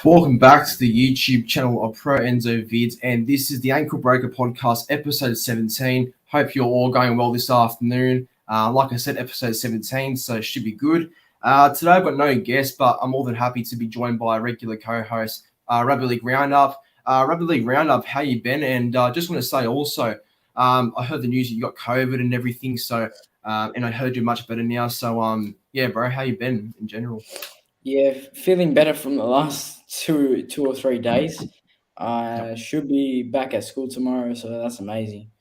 Welcome back to the YouTube channel of Pro Enzo Vidz, and this is the Ankle Breaker Podcast, episode 17. Hope you're all going well this afternoon. Like I said, episode 17, so it should be good. Today I've got no guest, but I'm more than happy to be joined by a regular co-host, Rugby League Round Up. Rugby League Round Up, how you been? And just want to say also, I heard the news that you got COVID and everything, so and I heard you're much better now. So yeah, bro, how you been in general? Yeah, feeling better from the last two or 3 days. I Yep. should be back at school tomorrow, so that's amazing.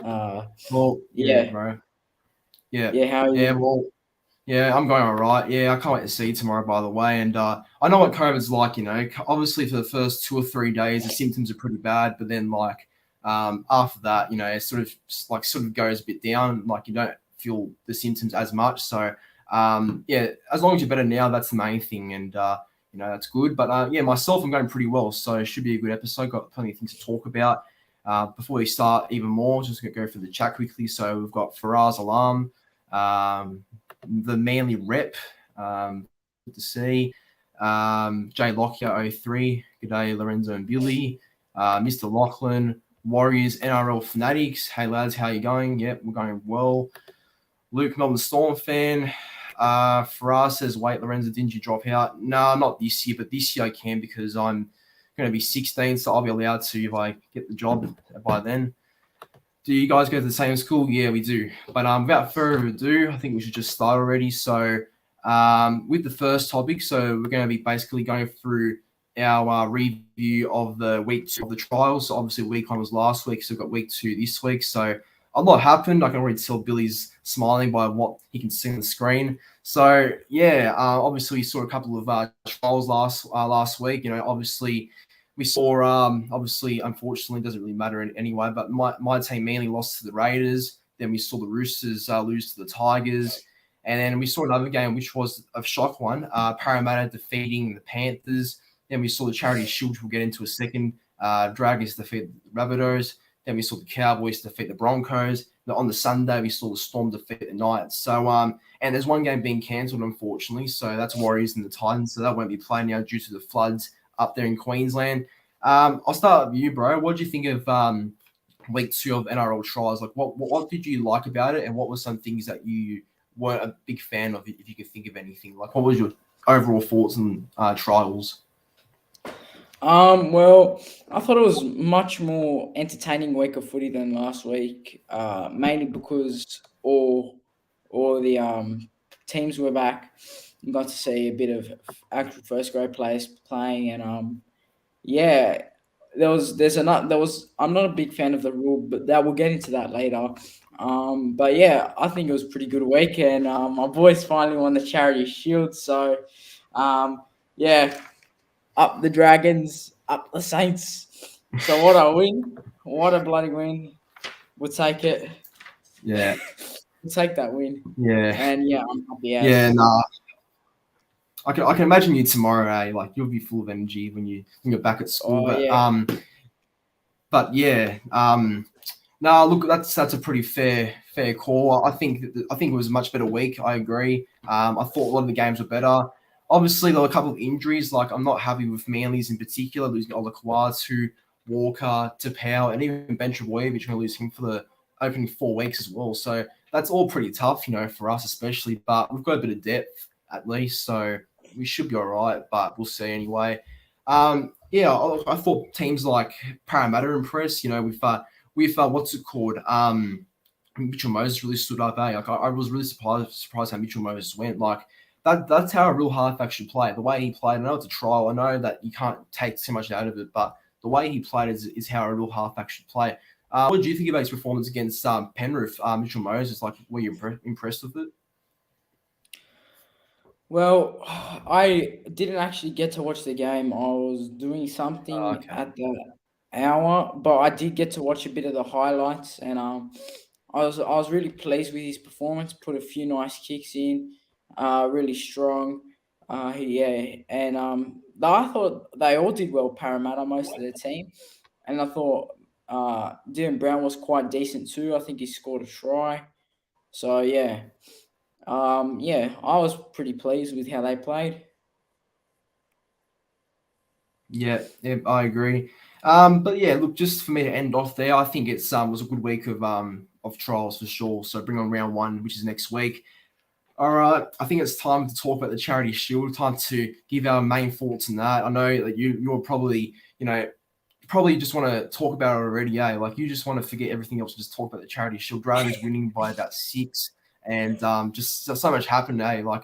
Well, yeah, Yeah, bro. Yeah, yeah. How are yeah. you? Well, yeah, I'm going all right. Yeah, I can't wait to see you tomorrow, by the way. And I know what COVID's like. Obviously for the first 2 or 3 days, the symptoms are pretty bad, but then after that, it sort of goes a bit down. Like you don't feel the symptoms as much. So yeah, as long as you're better now, that's the main thing. And that's good. But yeah, myself, I'm going pretty well. So it should be a good episode. Got plenty of things to talk about. Before we start even more, just gonna go through the chat quickly. So we've got Faraz Alam. The Manly rep. Good to see. Jay Lockyer 03. G'day, Lorenzo and Billy. Mr. Lachlan. Warriors NRL Fanatics. Hey lads, how you going? Yep, we're going well. Luke Melbourne Storm fan. Faraz says, wait, Lorenzo, didn't you drop out? No, not this year, but this year I can because I'm going to be 16, so I'll be allowed to if I get the job by then. Do you guys go to the same school? Yeah, we do. But without further ado, I think we should just start already. So with the first topic, so we're going to be basically going through our review of the week 2 of the trials. So obviously week 1 was last week, so we've got week 2 this week. So a lot happened. I can already tell Billy's smiling by what he can see on the screen. So yeah, obviously we saw a couple of trials last week. Obviously we saw, obviously, unfortunately, it doesn't really matter anyway, but my team mainly lost to the Raiders. Then we saw the Roosters lose to the Tigers. And then we saw another game, which was a shock one, Parramatta defeating the Panthers. Then we saw the Charity Shield, which we'll get into a second. Dragons defeat the Rabbitohs. Then we saw the Cowboys defeat the Broncos. Now, on the Sunday, we saw the Storm defeat the Knights. So, and there's one game being cancelled, unfortunately. So that's Warriors and the Titans. So that won't be played now due to the floods up there in Queensland. I'll start with you, bro. What did you think of week 2 of NRL trials? Like, what did you like about it, and what were some things that you weren't a big fan of, if you could think of anything? Like, what was your overall thoughts on trials? Well, I thought it was much more entertaining week of footy than last week. Mainly because all the teams were back. You got to see a bit of actual first grade players playing, and yeah, I'm not a big fan of the rule, but that we'll get into that later. But yeah, I think it was a pretty good week, and my boys finally won the Charity Shield. So, yeah, up the Dragons, up the Saints. So what a win! What a bloody win! We'll take it. Yeah, We'll take that win. yeah, And yeah, I'm happy yeah. as. Nah, I can imagine you tomorrow. Like you'll be full of energy when you're back at school. Oh But yeah. yeah. No, look, that's a pretty fair call. I think it was a much better week. I agree. I thought a lot of the games were better. Obviously, there were a couple of injuries. Like I'm not happy with Manly's in particular, losing Ola Kawatu, Walker, Tapau, and even Ben Trebojevic going to lose him for the opening 4 weeks as well. So that's all pretty tough, for us especially. But we've got a bit of depth at least, so we should be all right. But we'll see anyway. Yeah, I thought teams like Parramatta impressed. With what's it called? Mitchell Moses really stood up. Like I was really surprised how Mitchell Moses went. Like that's how a real halfback should play. The way he played, I know it's a trial. I know that you can't take too much out of it, but the way he played is how a real halfback should play. What did you think about his performance against Penrith? Mitchell Moses, like, were you impressed with it? Well, I didn't actually get to watch the game. I was doing something Okay. at the hour, but I did get to watch a bit of the highlights, and I was really pleased with his performance. Put a few nice kicks in, really strong. Yeah, and I thought they all did well. Parramatta, most of the team, and I thought Dylan Brown was quite decent too. I think he scored a try. So yeah. Yeah, I was pretty pleased with how they played. Yeah, I agree. But yeah, look, just for me to end off there, I think it's was a good week of trials for sure. So bring on round one, which is next week. All right, I think it's time to talk about the Charity Shield. Time to give our main thoughts on that. I know that you're probably probably just want to talk about it already, eh? Like you just want to forget everything else and just talk about the Charity Shield. Dragons winning by about 6, and just so much happened, eh? Like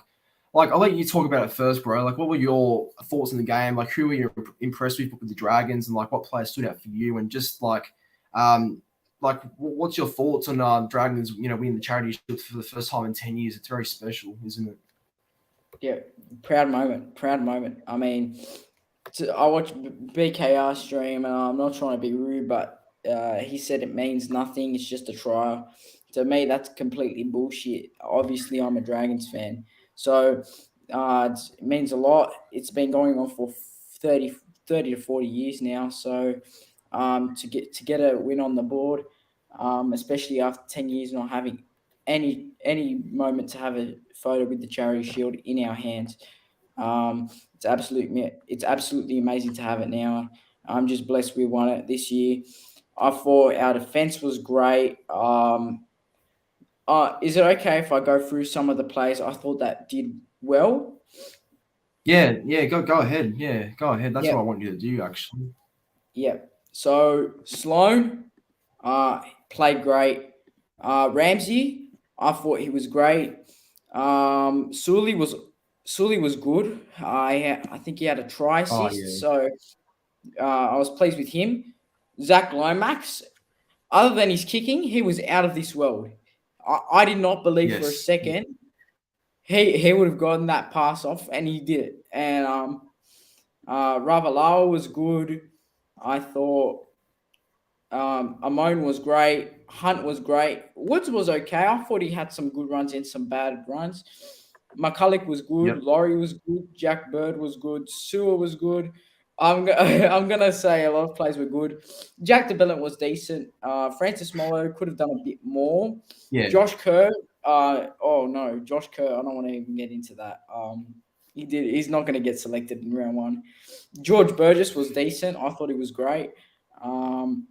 I'll let you talk about it first, bro. Like, what were your thoughts in the game? Like, who were you impressed with the Dragons, and like what players stood out for you? And just what's your thoughts on Dragons? Winning the Charity Shield for the first time in 10 years. It's very special, isn't it? Yeah, proud moment. Proud moment. I mean, I watched BKR stream, and I'm not trying to be rude, but he said it means nothing. It's just a trial. To me, that's completely bullshit. Obviously, I'm a Dragons fan, so it means a lot. It's been going on for 30 to 40 years now. So to get a win on the board, especially after 10 years not having any moment to have a photo with the Charity Shield in our hands. It's absolutely amazing to have it now. I'm just blessed we won it this year. I thought our defense was great. Is it okay if I go through some of the plays I thought that did well? Yeah. Go ahead. Yeah, go ahead. That's Yeah, what I want you to do, actually. yeah. So Sloan, played great. Ramsey, I thought he was great. Sully was good. I think he had a try Oh assist, yeah. so I was pleased with him. Zach Lomax, other than his kicking, he was out of this world. I did not believe for a Yes. second he would have gotten that pass off, and he did it. And Ravalawa was good. I thought Amon was great. Hunt was great. Woods was okay. I thought he had some good runs and some bad runs. McCulloch was good. Yep. Laurie was good. Jack Bird was good. Sewer was good. I'm gonna say a lot of players were good. Jack DeBellant was decent. Francis Molo could have done a bit more. Yeah. Josh Kerr. Oh no, Josh Kerr. I don't want to even get into that. He's not going to get selected in round one. George Burgess was decent. I thought he was great. Michael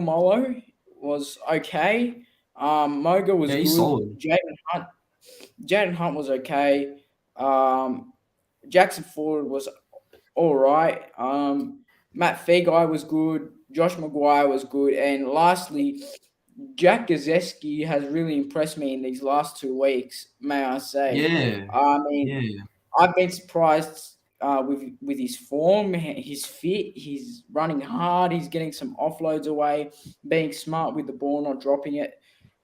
Molo was okay. Moga was Yeah, he's good. solid. Jaden Hunt was okay. Um, Jackson Ford was all right. Matt Feagai was good. Josh Maguire was good. And lastly, Jack Gazeski has really impressed me in these last 2 weeks, may I say. Yeah. I mean, Yeah. I've been surprised with his form, his fit. He's running hard. He's getting some offloads away, being smart with the ball, not dropping it.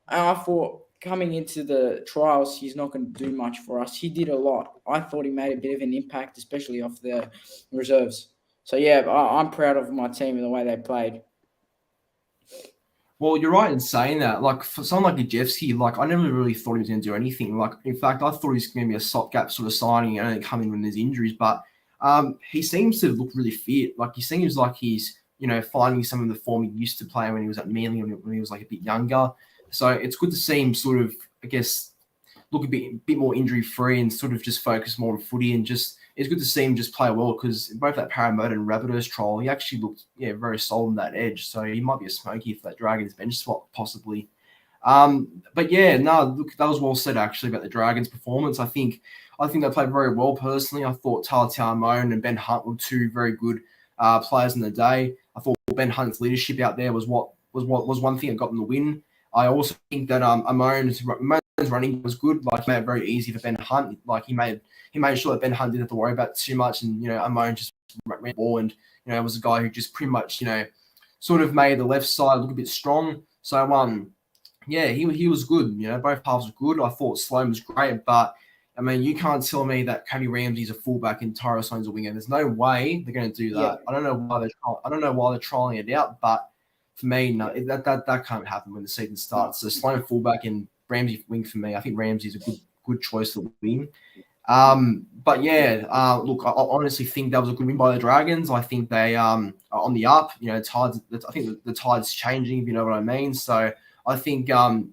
And I thought coming into the trials, he's not going to do much for us. He did a lot. I thought he made a bit of an impact, especially off the reserves. So yeah, I'm proud of my team and the way they played. Well, you're right in saying that. Like for someone like Gajewski, like I never really thought he was going to do anything. Like in fact, I thought he was going to be a stopgap sort of signing and only come in when there's injuries. But he seems to look really fit. Like he seems like he's finding some of the form he used to play when he was at Manly when he was like a bit younger. So it's good to see him sort of, I guess, look a bit more injury free and sort of just focus more on footy and just it's good to see him just play well because both that Parramatta and Rabbitohs trial, he actually looked very solid on that edge. So he might be a smoky for that Dragons bench spot possibly. But yeah, no, look, that was well said actually about the Dragons' performance. I think they played very well personally. I thought Tyler Talmone and Ben Hunt were two very good players in the day. I thought Ben Hunt's leadership out there was one thing that got them the win. I also think that Amon's running was good. Like he made it very easy for Ben Hunt. Like he made sure that Ben Hunt didn't have to worry about it too much, and Amon just ran the ball, and was a guy who just pretty much sort of made the left side look a bit strong. So yeah, he was good. Both halves were good. I thought Sloan was great, but I mean, you can't tell me that Cody Ramsey's a fullback and Tyro Sloan's a winger. There's no way they're going to do Yeah, that. I don't know why they're trying it out, but for me, no, that can't happen when the season no, starts. So Sloan fullback and Ramsey wing for me. I think Ramsey's a good choice to win. But yeah, look, I honestly think that was a good win by the Dragons. I think they are on the up. Tides. I think the tide's changing, if you know what I mean. So I think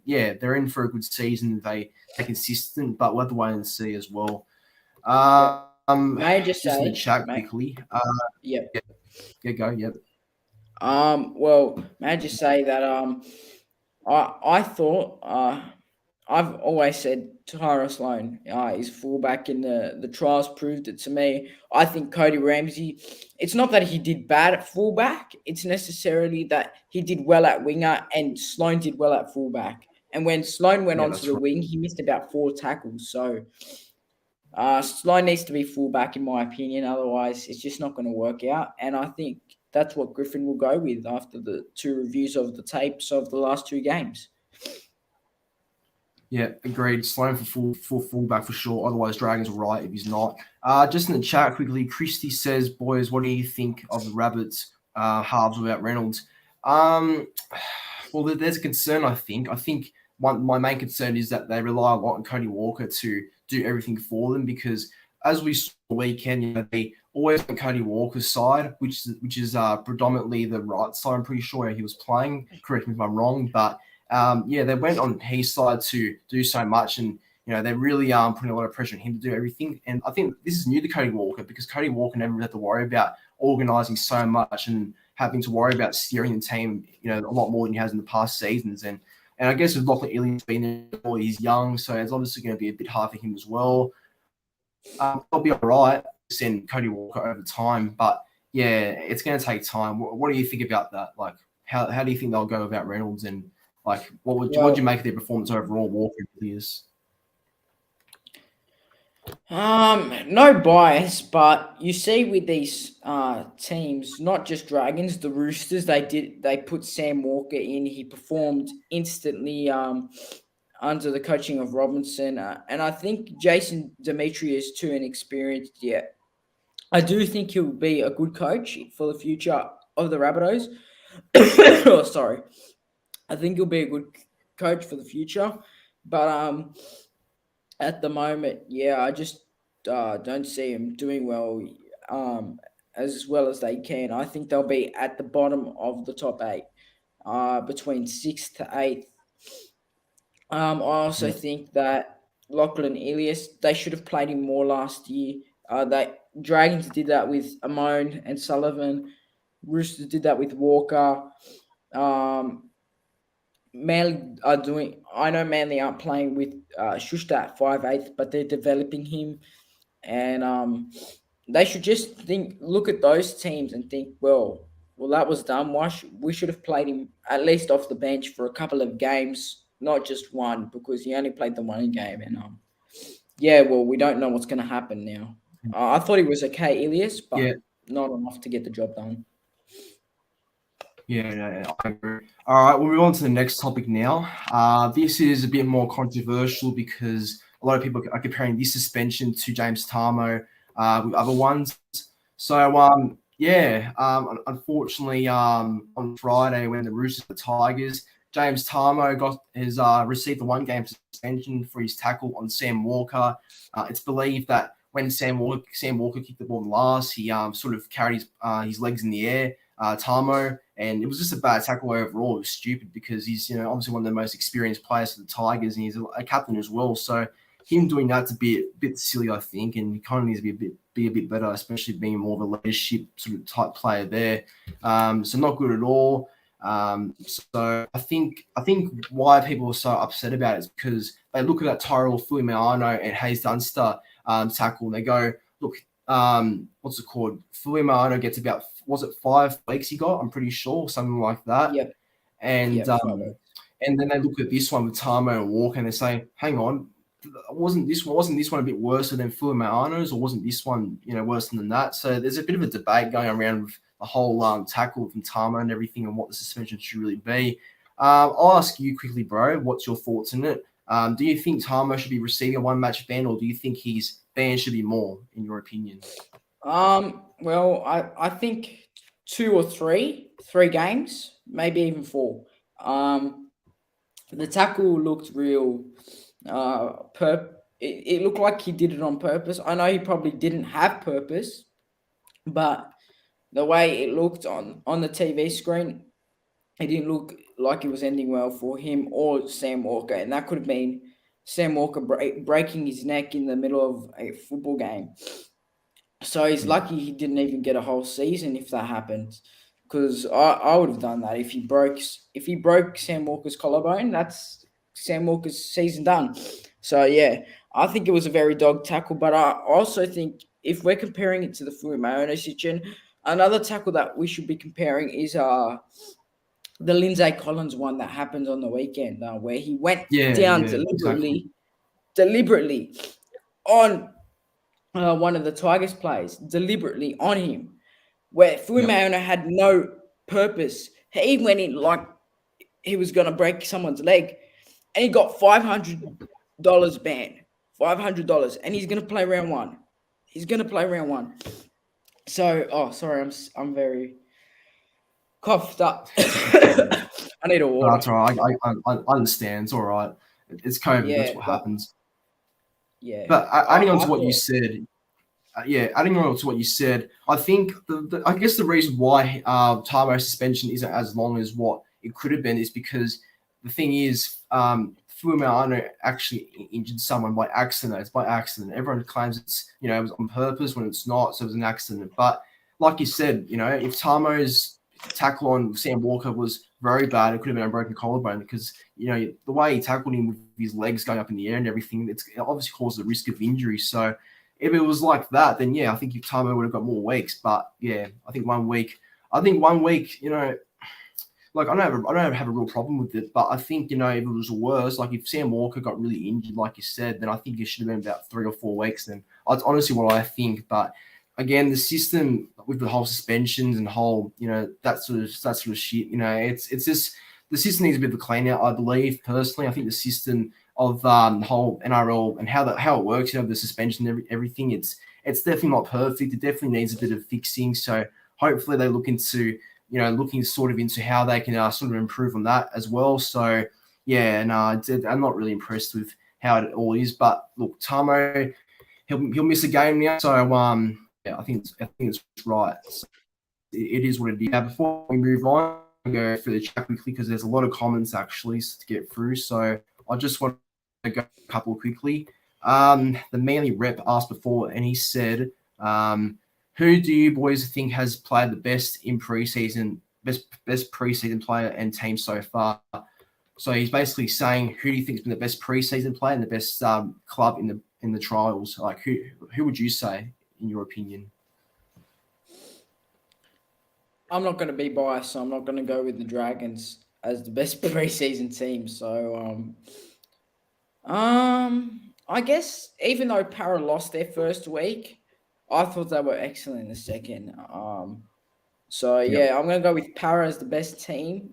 yeah, they're in for a good season. They're consistent, but we'll have to wait and see as well. yeah. May I just Just in the say, chat quickly. yep. Yeah, go. Yep. Well, may I just say that I thought I've always said Tyra Sloan is fullback, and the trials proved it to me. I think Cody Ramsey. It's not that he did bad at fullback; it's necessarily that he did well at winger, and Sloan did well at fullback. And when Sloan went Yeah, onto that's the right. wing, he missed about 4 tackles. So Sloan needs to be fullback, in my opinion. Otherwise, it's just not going to work out. And I think that's what Griffin will go with after the 2 reviews of the tapes of the last 2 games. Yeah, agreed. Sloan for fullback for sure. Otherwise, Dragons will right if he's not. Just in the chat quickly, Christy says, "Boys, what do you think of the Rabbits halves without Reynolds?" Um, well, there's a concern. I think. My main concern is that they rely a lot on Cody Walker to do everything for them because, as we saw the weekend, they always on Cody Walker's side, which is predominantly the right side. I'm pretty sure he was playing. Correct me if I'm wrong, but they went on his side to do so much, and they're really putting a lot of pressure on him to do everything. And I think this is new to Cody Walker because Cody Walker never had to worry about organising so much and having to worry about steering the team, a lot more than he has in the past seasons. And I guess with Lachlan Ilias being there, he's young, so it's obviously going to be a bit hard for him as well. They'll be all right, send Cody Walker over time, but yeah, it's going to take time. What do you think about that? Like, how do you think they'll go about Reynolds and like, what would you make of their performance overall, Walker and Ilias? No bias, but you see with these teams, not just Dragons, the Roosters, they put Sam Walker in. He performed instantly under the coaching of Robinson, and I think Jason Demetri is too inexperienced yet. I do think he'll be a good coach for the future of the Rabbitohs. Oh, sorry. I think he'll be a good coach for the future, but at the moment, I just don't see him doing um, as well as they can. I think they'll be at the bottom of the top 8, between 6th to 8th. I also think that Lachlan Ilias, they should have played him more last year. Dragons did that with Amon and Sullivan. Roosters did that with Walker. Manly are doing. I know Manly aren't playing with Schuster at 5'8", but they're developing him, and they should just look at those teams and think, well, that was done. We should have played him at least off the bench for a couple of games, not just one, because he only played the one game, and we don't know what's going to happen now. I thought he was okay, Ilias, but not enough to get the job done. Yeah, I agree. All right, we'll move on to the next topic now. This is a bit more controversial because a lot of people are comparing this suspension to James Tarmo with other ones. So, unfortunately, on Friday when the Roosters and the Tigers, James Tarmo has received a 1-game suspension for his tackle on Sam Walker. It's believed that when Sam Walker kicked the ball last, he sort of carried his legs in the air, Tarmo, and it was just a bad tackle overall. It was stupid because he's obviously one of the most experienced players for the Tigers, and he's a captain as well. So him doing that's a bit silly, I think, and he kind of needs to be a bit better, especially being more of a leadership sort of type player there. So not good at all. So I think why people are so upset about it is because they look at that Tyrell Fuimaono and Hayes Dunster tackle, and they go, look, what's it called? Fuimaono gets about, was it 5 weeks he got? I'm pretty sure, something like that. Yep. And and then they look at this one with Tarmo and Walker, and they say, hang on, wasn't this one a bit worse than Fuimaono's, or wasn't this one worse than that? So there's a bit of a debate going around with the whole tackle from Tarmo and everything, and what the suspension should really be. I'll ask you quickly, bro. What's your thoughts on it? Do you think Tarmo should be receiving a 1-match ban, or do you think his ban should be more, in your opinion? Well, I think 2 or 3 games, maybe even 4. The tackle looked real. It looked like he did it on purpose. I know he probably didn't have purpose, but the way it looked on the TV screen, it didn't look like it was ending well for him or Sam Walker, and that could have been Sam Walker breaking his neck in the middle of a football game. So he's lucky he didn't even get a whole season if that happens. Because I would have done that if he broke Sam Walker's collarbone. That's Sam Walker's season done. So yeah, I think it was a very dog tackle. But I also think if we're comparing it to the Fuimaono situation, another tackle that we should be comparing is the Lindsay Collins one that happened on the weekend, where he went down Exactly. deliberately on one of the Tigers players, deliberately on him, where Fuimaono had no purpose. He went in like he was going to break someone's leg, and he got $500 banned. $500, and he's going to play round one. So, sorry, I'm very coughed up. I need a water. That's all right. I understand. It's all right. It's COVID. Yeah, That's what happens. Yeah. But adding on to what you said, I think I guess the reason why Tamo suspension isn't as long as what it could have been is because the thing is, Fuimaono actually injured someone by accident. It's by accident. Everyone claims it's it was on purpose when it's not. So it was an accident. But like you said, if Tamo's tackle on Sam Walker was very bad, it could have been a broken collarbone because the way he tackled him with his legs going up in the air and everything, it obviously caused a risk of injury. So if it was like that, then yeah, I think Tamo would have got more weeks. But yeah, I think 1 week, like I don't have a real problem with it. But I think if it was worse, like if Sam Walker got really injured, like you said, then I think it should have been about 3 or 4 weeks. Then that's honestly what I think. But again, the system with the whole suspensions and whole that sort of shit, it's just the system needs a bit of a clean out. I believe personally, I think the system of the whole NRL and how it works, the suspension and everything, it's definitely not perfect. It definitely needs a bit of fixing. So hopefully they look into looking sort of into how they can sort of improve on that as well. So yeah, and I'm not really impressed with how it all is. But look, Tamo, he'll miss a game now. So yeah, I think it's right. So it is what it is. Now, before we move on, I'll go through the chat quickly because there's a lot of comments actually to get through. So I just want to go a couple quickly. The Manly rep asked before, and he said, "Who do you boys think has played the best in preseason? Best preseason player and team so far?" So he's basically saying, "Who do you think has been the best preseason player and the best club in the trials? Like who would you say in your opinion?" I'm not going to be biased, so I'm not going to go with the Dragons as the best preseason team. So, I guess even though Para lost their first week, I thought they were excellent in the second. So yeah, I'm going to go with Para as the best team.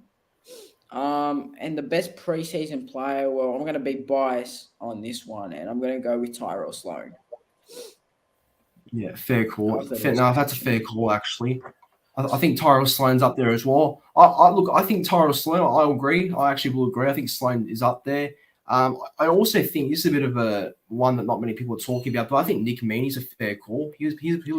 And the best preseason player, well, I'm going to be biased on this one, and I'm going to go with Tyrell Sloan. Yeah, fair call. That's a fair call, actually. I think Tyrell Sloan's up there as well. I think Tyrell Sloan, I agree. I actually will agree. I think Sloan is up there. I also think this is a bit of a one that not many people are talking about, but I think Nick Meaney's a fair call. He was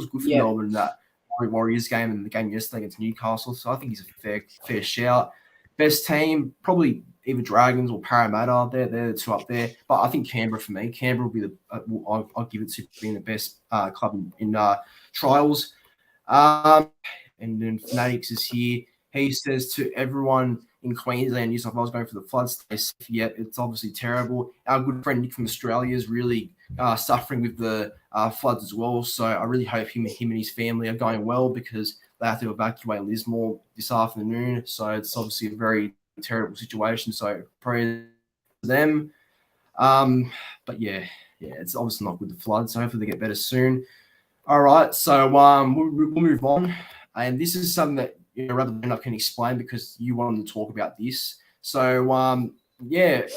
good for Melbourne in that Warriors game and the game yesterday against Newcastle. So I think he's a fair shout. Best team, probably either Dragons or Parramatta. They're the two up there. But I think Canberra for me. Canberra will be I'll give it to being the best club in trials. And then Fanatics is here. He says to everyone in Queensland, New South Wales going for the floods, yeah, it's obviously terrible. Our good friend Nick from Australia is really suffering with the floods as well. So I really hope him and his family are going well because they have to evacuate Lismore this afternoon. So it's obviously a very terrible situation. So prayers to them. But yeah, it's obviously not good, the floods. So hopefully they get better soon. All right, so we'll move on. And this is something that rather than I can explain because you wanted to talk about this. So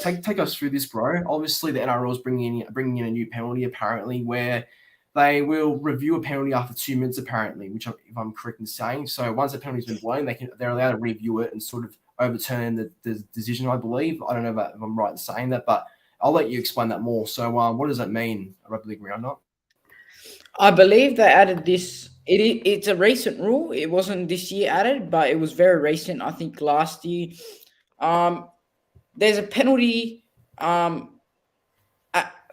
take us through this, bro. Obviously, the NRL is bringing in a new penalty apparently, where they will review a penalty after 2 minutes apparently, which if I'm correct in saying. So once a penalty's been blown, they're allowed to review it and sort of overturn the decision. I believe. I don't know if I'm right in saying that, but I'll let you explain that more. So what does that mean, a Rugby League Round Up? I believe they added this. It's a recent rule. It wasn't this year added, but it was very recent. I think last year. There's a penalty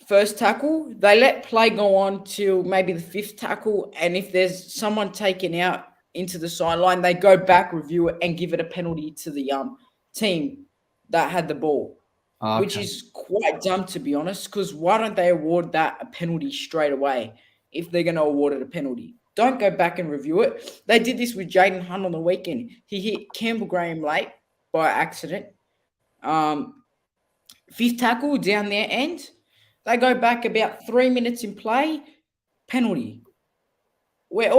first tackle, they let play go on till maybe the fifth tackle. And if there's someone taken out into the sideline, they go back, review it, and give it a penalty to the team that had the ball, which is quite dumb, to be honest, because why don't they award that a penalty straight away if they're going to award it a penalty? Don't go back and review it. They did this with Jaden Hunt on the weekend. He hit Campbell Graham late by accident. Fifth tackle down their end. They go back about 3 minutes in play, penalty. Where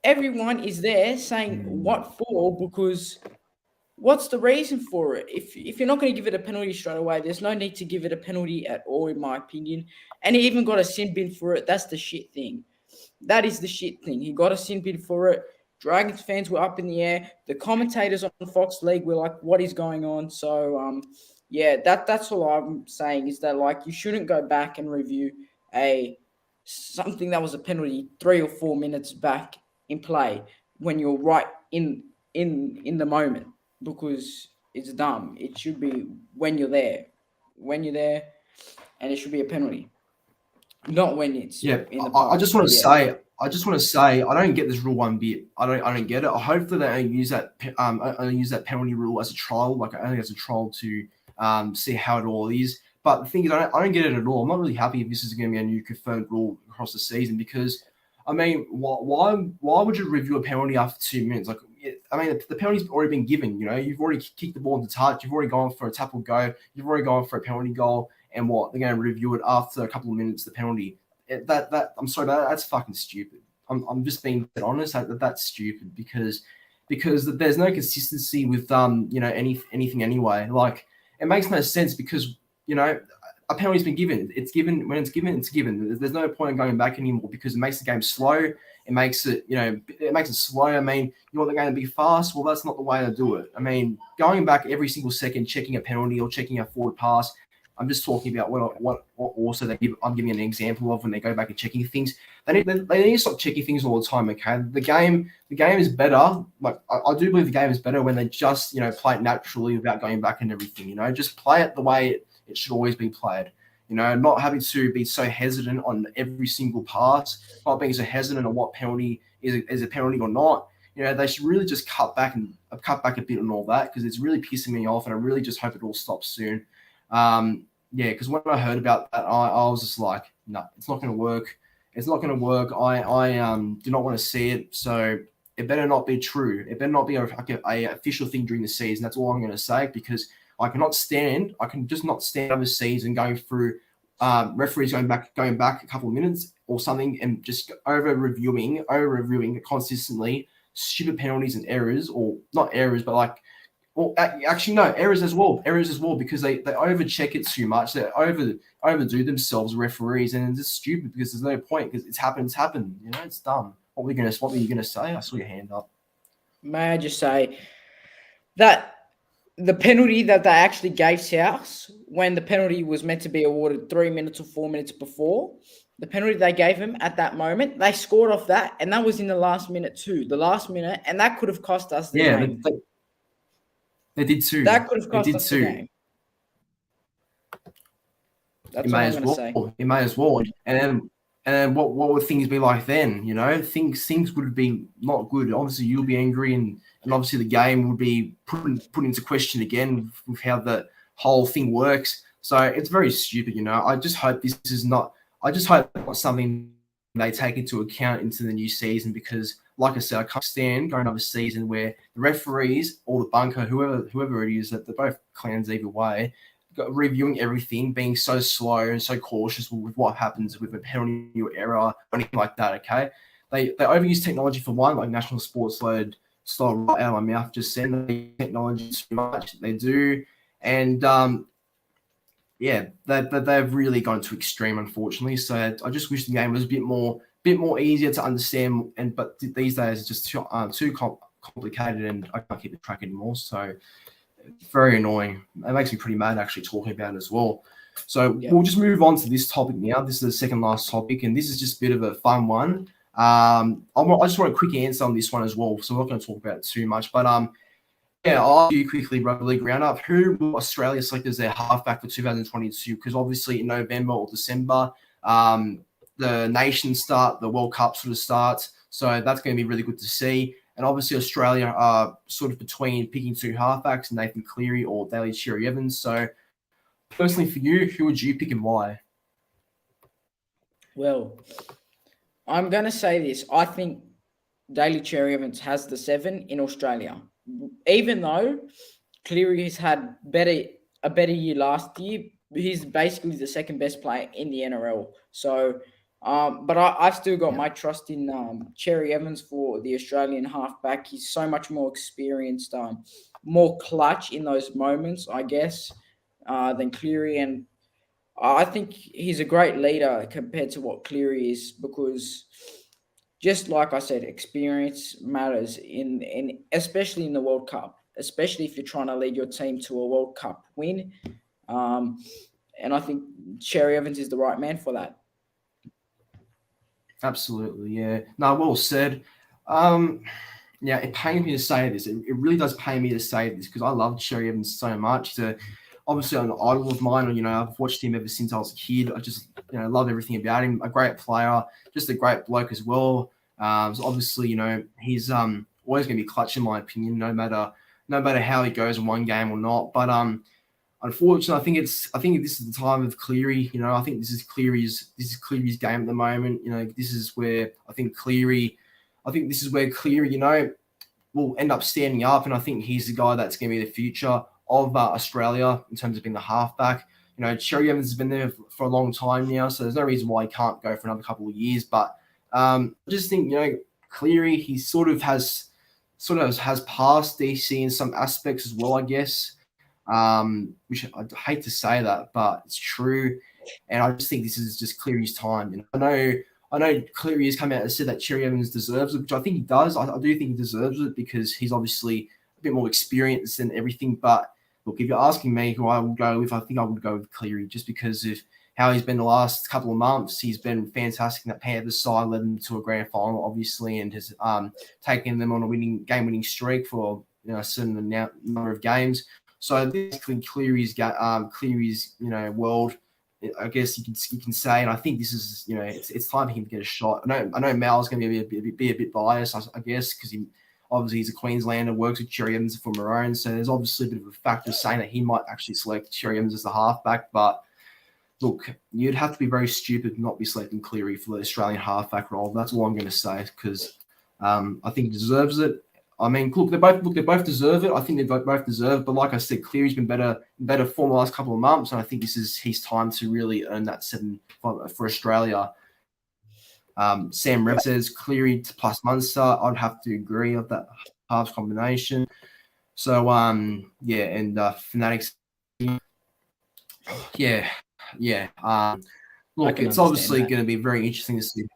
everyone is there saying what for, because what's the reason for it? If you're not going to give it a penalty straight away, there's no need to give it a penalty at all, in my opinion. And he even got a sin bin for it. That's the shit thing. That is the shit thing. He got a sin bin for it. Dragons fans were up in the air. The commentators on Fox League were like, what is going on? So, yeah, that's all I'm saying, is that, like, you shouldn't go back and review something that was a penalty 3 or 4 minutes back in play when you're right in the moment, because it's dumb. It should be when you're there, and it should be a penalty, not when it's in the past. I just want to say, I don't get this rule one bit. I don't get it. Hopefully they only use that penalty rule as a trial, like only as a trial to see how it all is. But the thing is, I don't get it at all. I'm not really happy if this is going to be a new confirmed rule across the season, because, I mean, why would you review a penalty after 2 minutes? Like, I mean, the penalty's already been given. You know, you've already kicked the ball into touch. You've already gone for a tackle go. You've already gone for a penalty goal. And what? They're going to review it after a couple of minutes, the penalty. I'm sorry, that's fucking stupid. I'm just being honest. That's stupid because there's no consistency with anything anyway. Like, it makes no sense because, you know, a penalty's been given. It's given when it's given. There's no point in going back anymore because it makes the game slow. It makes it slow. I mean, you want the game to be fast? Well, that's not the way to do it. I mean, going back every single second, checking a penalty or checking a forward pass. I'm just talking about what also I'm giving an example of when they go back and checking things. They need to stop checking things all the time. Okay, the game is better. Like, I do believe the game is better when they just, you know, play it naturally without going back and everything. You know, just play it the way it should always be played. You know, not having to be so hesitant on every single pass, not being so hesitant on what penalty is a penalty or not. You know, they should really just cut back a bit on all that, because it's really pissing me off, and I really just hope it all stops soon. Because when I heard about that, I was just like, no, it's not going to work. It's not going to work. I do not want to see it. So it better not be true. It better not be a official thing during the season. That's all I'm going to say, because I can just not stand over the season going through referees going back a couple of minutes or something, and just over reviewing consistently stupid penalties and errors, or not errors, but like, well, actually, no, errors as well, because they over-check it too much. They overdo themselves, referees, and it's just stupid because there's no point, because it's happened. You know, it's dumb. What were you going to say? I saw your hand up. May I just say that the penalty that they actually gave South, when the penalty was meant to be awarded 3 minutes or 4 minutes before, the penalty they gave him at that moment, they scored off that, and that was in the last minute too. And that could have cost us the game. They did too. That could have cost us the game. That's what I'm going to say. It may as well. And then what would things be like then? You know, things would be not good. Obviously, you'll be angry, and obviously the game would be put into question again with how the whole thing works. So it's very stupid. You know, I just hope it's not something they take into account into the new season, because, like I said, I can't stand going over a season where the referees or the bunker, whoever it is, that they're both clowns either way, reviewing everything, being so slow and so cautious with what happens with a penalty or error or anything like that. Okay, they overuse technology for one, like National Sports Load style right out of my mouth just send the technology too much. They do, and they've really gone to extreme, unfortunately. So I just wish the game was a bit more easier to understand. But these days it's just too complicated, and I can't keep the track anymore. So it's very annoying. It makes me pretty mad actually talking about it as well. So We'll just move on to this topic now. This is the second last topic, and this is just a bit of a fun one. I just want a quick answer on this one as well, so I'm not going to talk about it too much. But Yeah, I'll ask you quickly, Rugby League Round Up. Who will Australia select as their halfback for 2022? Because obviously in November or December, the nations start, the World Cup sort of starts. So that's going to be really good to see. And obviously Australia are sort of between picking two halfbacks, Nathan Cleary or Daly Cherry Evans. So personally for you, who would you pick and why? Well, I'm going to say this. I think Daly Cherry Evans has the 7 in Australia. Even though Cleary has had a better year last year, he's basically the second best player in the NRL. So, but I've still got my trust in Cherry Evans for the Australian halfback. He's so much more experienced, more clutch in those moments, I guess, than Cleary. And I think he's a great leader compared to what Cleary is, because just like I said, experience matters in especially in the World Cup, especially if you're trying to lead your team to a World Cup win. Um, and I think Cherry Evans is the right man for that. Absolutely, yeah. No, well said. Yeah, it pains me to say this. It really does pain me to say this because I love Cherry Evans so much. He's obviously an idol of mine. I've watched him ever since I was a kid. I just, love everything about him. A great player, just a great bloke as well. So obviously, he's always going to be clutch in my opinion, no matter how he goes in one game or not. But unfortunately, I think this is the time of Cleary. I think this is Cleary's game at the moment. This is where I think Cleary, will end up standing up, and I think he's the guy that's going to be the future of Australia in terms of being the halfback. Cherry Evans has been there for a long time now, so there's no reason why he can't go for another couple of years. But I just think Cleary, he sort of has passed DC in some aspects as well, I guess. Which I hate to say that, but it's true. And I just think this is just Cleary's time. I know Cleary has come out and said that Cherry Evans deserves it, which I think he does. I do think he deserves it because he's obviously a bit more experienced and everything. But look, if you're asking me who I would go with, I think I would go with Cleary just because of how he's been the last couple of months. He's been fantastic in that Panthers side, led them to a grand final, obviously, and has taken them on a game-winning streak for a certain number of games. So basically, Cleary's world, I guess you can say, and I think this is it's time for him to get a shot. I know Mal's going to be a bit biased, I guess, because he's a Queenslander, works with Cherry Evans for Maroon, so there's obviously a bit of a factor saying that he might actually select Cherry Evans as the halfback. But look, you'd have to be very stupid to not be selecting Cleary for the Australian halfback role. That's all I'm going to say because I think he deserves it. I mean, look, they both deserve it. I think they both deserve it. But like I said, Cleary's been better form the last couple of months, and I think this is his time to really earn that 7 for Australia. Sam Rev says Cleary plus Munster. I'd have to agree of that halves combination. So yeah, and Fanatics, yeah. Look, it's obviously going to be very interesting to see.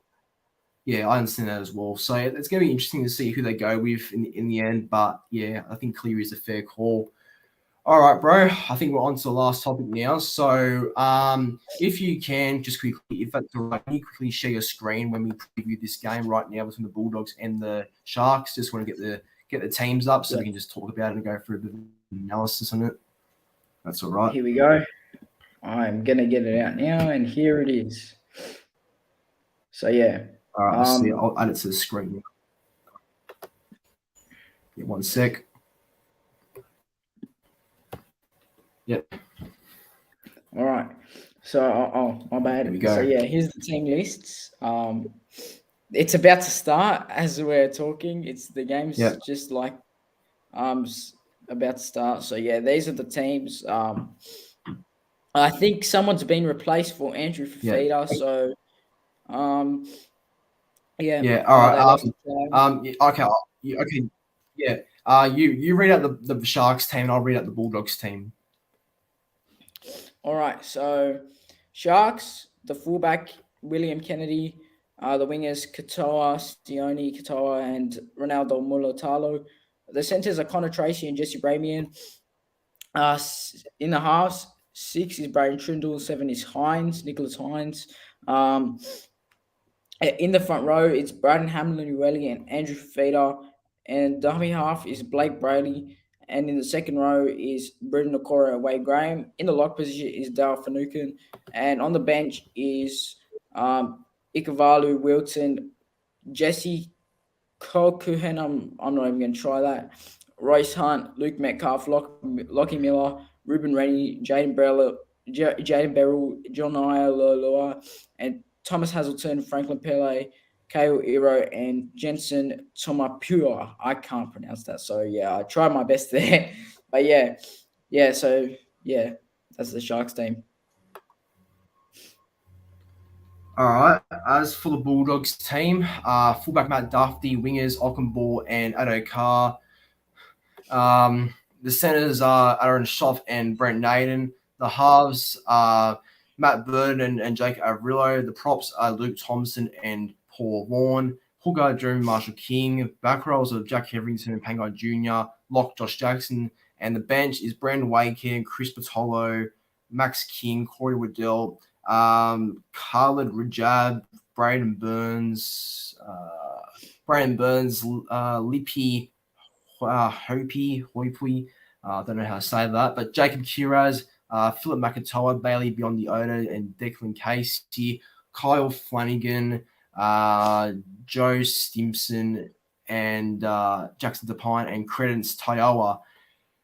Yeah, I understand that as well. So it's going to be interesting to see who they go with in the end. But yeah, I think Cleary is a fair call. All right, bro. I think we're on to the last topic now. So if you can, just quickly, if that's all right, can you quickly share your screen when we preview this game right now between the Bulldogs and the Sharks? Just want to get the teams up so we can just talk about it and go through a bit of analysis on it. That's all right. Here we go. I'm going to get it out now, and here it is. So, yeah. All right, I'll add it to the screen. Yeah, one sec. Yep. All right. So, my bad. There we go. So, yeah, here's the team lists. It's about to start as we're talking. The game's just like about to start. So, yeah, these are the teams. I think someone's been replaced for Andrew Fafita. So, yeah. Yeah. All right. Okay. Yeah. You read out the Sharks team, and I'll read out the Bulldogs team. All right. So, Sharks, the fullback William Kennedy, the wingers Stione Katoa, and Ronaldo Mulitalo. The centers are Connor Tracy and Jesse Bramian. In the halves, 6 is Braden Trindle, 7 is Nicholas Hines. In the front row, it's Braden Hamlin-Ueli and Andrew Fafita. And dummy half is Blake Brady And in the second row is Brendan Okoro and Wade Graham. In the lock position is Dale Finucane. And on the bench is Ikavalu, Wilton, Jesse Kokuhen. I'm not even going to try that. Royce Hunt, Luke Metcalf, Lockie Miller, Ruben Rennie, Jaden Beryl, John Ialolua, and Thomas Hazelton, Franklin Pele, Kale Iro, and Jensen Tomapua. I can't pronounce that. So, yeah, I tried my best there. But, so, that's the Sharks team. All right. As for the Bulldogs team, fullback Matt Duffy, wingers Ockenball and Addo Carr. The centers are Aaron Schoff and Brent Naden. The halves are Matt Burden and Jake Avrillo. The props are Luke Thompson and Paul Vaughan. Hooker, Jeremy Marshall King. Back rows of Jack Hetherington and Pangai Jr. Lock, Josh Jackson. And the bench is Brandon Wakehead, Chris Patolo, Max King, Corey Waddell, Khalid Rajab, Braden Burns, Lippy, Hoipui, I don't know how to say that, but Jacob Kiraz, Philip McIntyre, Bailey Beyond the Oda, and Declan Casey, Kyle Flanagan, Joe Stimson, and Jackson DePine, and Credence Taioa.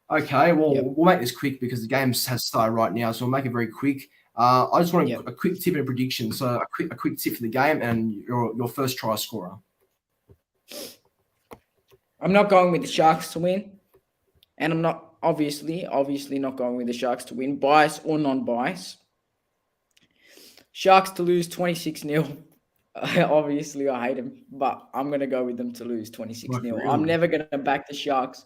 Okay, well, we'll make this quick because the game has started right now, so we'll make it very quick. I just want a quick tip and a prediction. So a quick tip for the game and your first try scorer. I'm not going with the Sharks to win, and I'm not obviously not going with the Sharks to win, bias or non-bias. Sharks to lose 26-0. Obviously, I hate them, but I'm going to go with them to lose 26-0. Really? I'm never going to back the Sharks,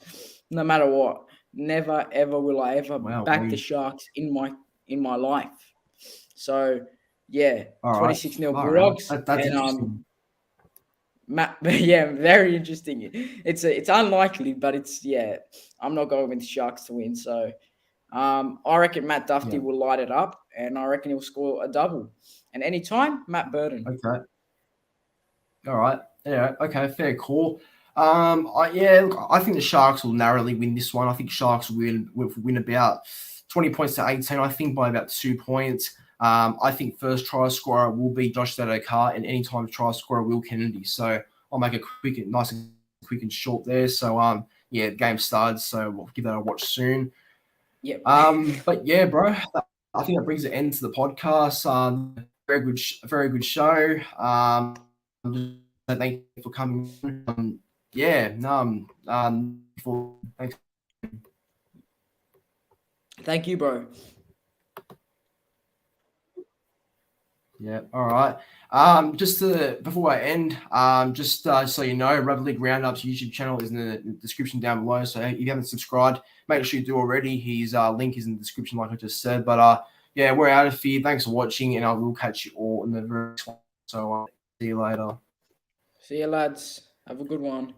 no matter what. Never, ever will I ever back the Sharks in my life. So, 26-0 Bulldogs. That's interesting. Very interesting. It's unlikely, but I'm not going with the Sharks to win. So, I reckon Matt Duffy will light it up, and I reckon he'll score a double. And anytime, Matt Burden. Okay. All right. Yeah. Okay. Fair call. I think the Sharks will narrowly win this one. I think Sharks will win about 20 points to 18. I think by about 2 points. I think first try scorer will be Josh Addo-Carr, and anytime try scorer Will Kennedy. So I'll make it nice and quick and short there. So the game starts. So we'll give that a watch soon. Yeah. But yeah, bro, I think that brings an end to the podcast. Very good show. Thank you for coming. Thanks. Thank you, bro. Yeah, all right. Before I end, so you know, Rugby League Round Up's YouTube channel is in the description down below. So if you haven't subscribed, make sure you do already. His link is in the description, like I just said. But we're out of here. Thanks for watching, and I will catch you all in the next one. So see you later. See you, lads. Have a good one.